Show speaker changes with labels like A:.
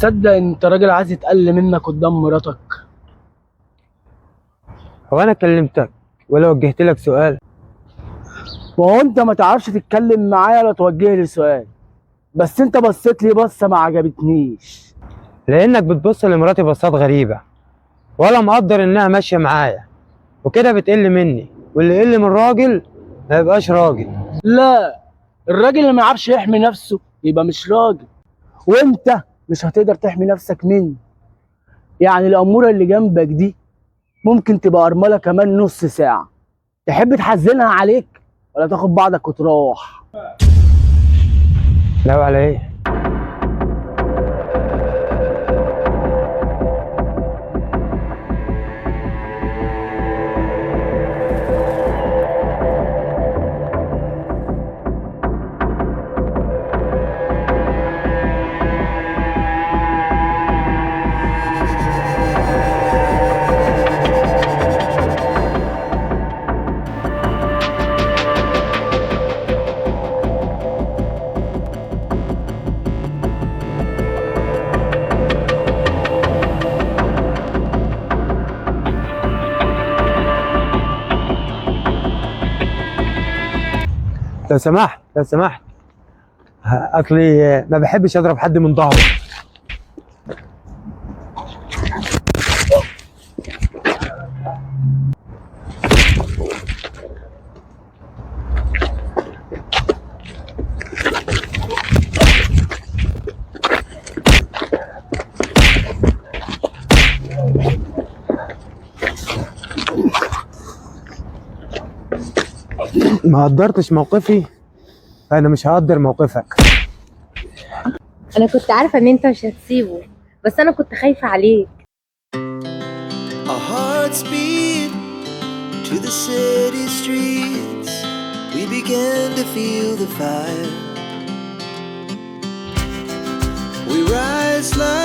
A: تصدق ان انت راجل عايز يتقل منك قدام مراتك؟
B: هو انا كلمتك ولا وجهت لك سؤال؟
A: وهو انت ما تعرفش تتكلم معايا ولا توجه لي سؤال؟ بس انت بصيت لي بصه ما عجبتنيش.
B: لانك بتبص لمراتي بصات غريبه، ولا مقدر انها ماشيه معايا، وكده بتقل مني، واللي يقل من راجل ما يبقاش راجل.
A: لا، الراجل اللي ما يعرفش يحمي نفسه يبقى مش راجل، وانت مش هتقدر تحمي نفسك مني. يعني الاموره اللي جنبك دي ممكن تبقى ارمله كمان نص ساعه. تحب تحزنها عليك ولا تاخد بعضك وتروح؟
B: لا على ايه؟ لو سمحت اصلي ما بحبش اضرب حد من ظهره. ما قدرتش موقفي، انا مش هقدر موقفك.
C: انا كنت عارفه ان انت مش هتسيبه، بس انا كنت خايفه عليك.
D: Our hearts beat to the city streets. We began to feel the fire. We rise like